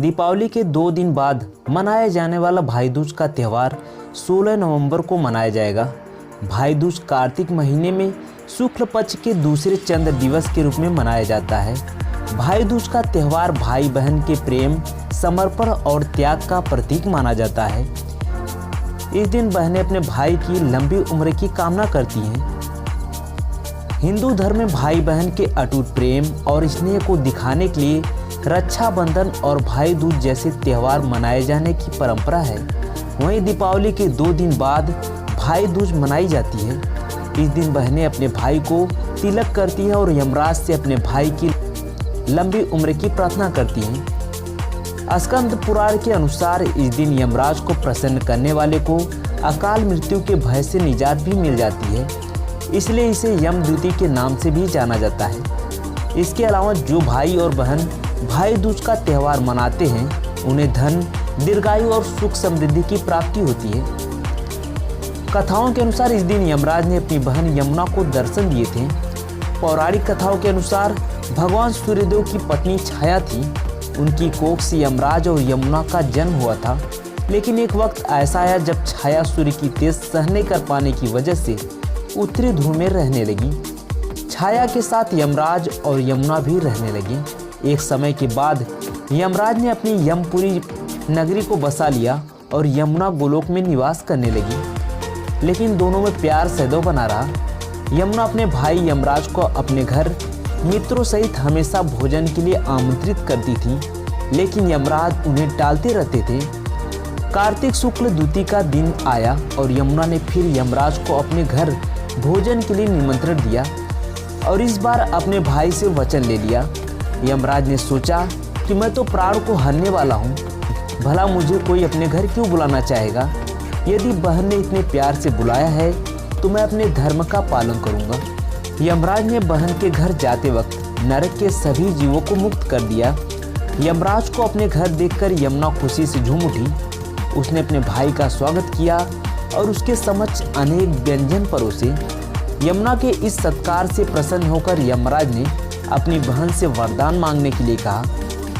दीपावली के 2 दिन बाद मनाया जाने वाला भाई दूज का त्यौहार 16 नवंबर को मनाया जाएगा। भाई दूज कार्तिक महीने में शुक्ल पक्ष के दूसरे चंद्र दिवस के रूप में मनाया जाता है। भाई दूज का त्यौहार भाई बहन के प्रेम, समर्पण और त्याग का प्रतीक माना जाता है। इस दिन बहनें अपने भाई की लंबी उम्र की कामना करती हैं। हिंदू धर्म में भाई बहन के अटूट प्रेम और स्नेह को दिखाने के लिए रक्षाबंधन और भाई दूज जैसे त्यौहार मनाए जाने की परंपरा है। वहीं दीपावली के 2 दिन बाद भाई दूज मनाई जाती है। इस दिन बहनें अपने भाई को तिलक करती हैं और यमराज से अपने भाई की लंबी उम्र की प्रार्थना करती हैं। स्कंद पुराण के अनुसार इस दिन यमराज को प्रसन्न करने वाले को अकाल मृत्यु के भय से निजात भी मिल जाती है, इसलिए इसे यम द्वितीया के नाम से भी जाना जाता है। इसके अलावा जो भाई और बहन भाई दूज का त्यौहार मनाते हैं उन्हें धन, दीर्घायु और सुख समृद्धि की प्राप्ति होती है। कथाओं के अनुसार इस दिन यमराज ने अपनी बहन यमुना को दर्शन दिए थे। पौराणिक कथाओं के अनुसार भगवान सूर्यदेव की पत्नी छाया थी। उनकी कोख से यमराज और यमुना का जन्म हुआ था, लेकिन एक वक्त ऐसा आया जब छाया सूर्य की तेज सह नहीं कर पाने की वजह से उत्तरी ध्रुव में रहने लगी। छाया के साथ यमराज और यमुना भी रहने लगी। एक समय के बाद यमराज ने अपनी यमपुरी नगरी को बसा लिया और यमुना गोलोक में निवास करने लगी, लेकिन दोनों में प्यार सदैव बना रहा। यमुना अपने भाई यमराज को अपने घर मित्रों सहित हमेशा भोजन के लिए आमंत्रित करती थी, लेकिन यमराज उन्हें टालते रहते थे। कार्तिक शुक्ल द्वितीया का दिन आया और यमुना ने फिर यमराज को अपने घर भोजन के लिए निमंत्रण दिया और इस बार अपने भाई से वचन ले लिया। यमराज ने सोचा कि मैं तो प्राण को हरने वाला हूँ, भला मुझे कोई अपने घर क्यों बुलाना चाहेगा। यदि बहन ने इतने प्यार से बुलाया है तो मैं अपने धर्म का पालन करूँगा। यमराज ने बहन के घर जाते वक्त नरक के सभी जीवों को मुक्त कर दिया। यमराज को अपने घर देखकर यमुना खुशी से झूम उठी। उसने अपने भाई का स्वागत किया और उसके समक्ष अनेक व्यंजन परोसे। यमुना के इस सत्कार से प्रसन्न होकर यमराज ने अपनी बहन से वरदान मांगने के लिए कहा।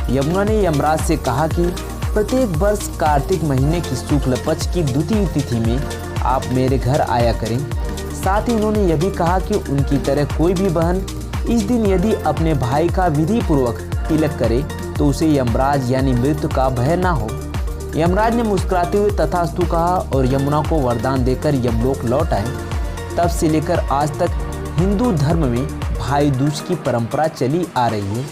यमुना ने यमराज से कहा कि प्रत्येक वर्ष कार्तिक महीने की शुक्ल पक्ष की द्वितीय तिथि में आप मेरे घर आया करें। साथ ही उन्होंने यह भी कहा कि उनकी तरह कोई भी बहन इस दिन यदि अपने भाई का विधि पूर्वक तिलक करे तो उसे यमराज यानी मृत्यु का भय ना हो। यमराज ने मुस्कुराते हुए तथास्तु कहा और यमुना को वरदान देकर यमलोक लौट आए। तब से लेकर आज तक हिंदू धर्म में भाई दूज की परंपरा चली आ रही है।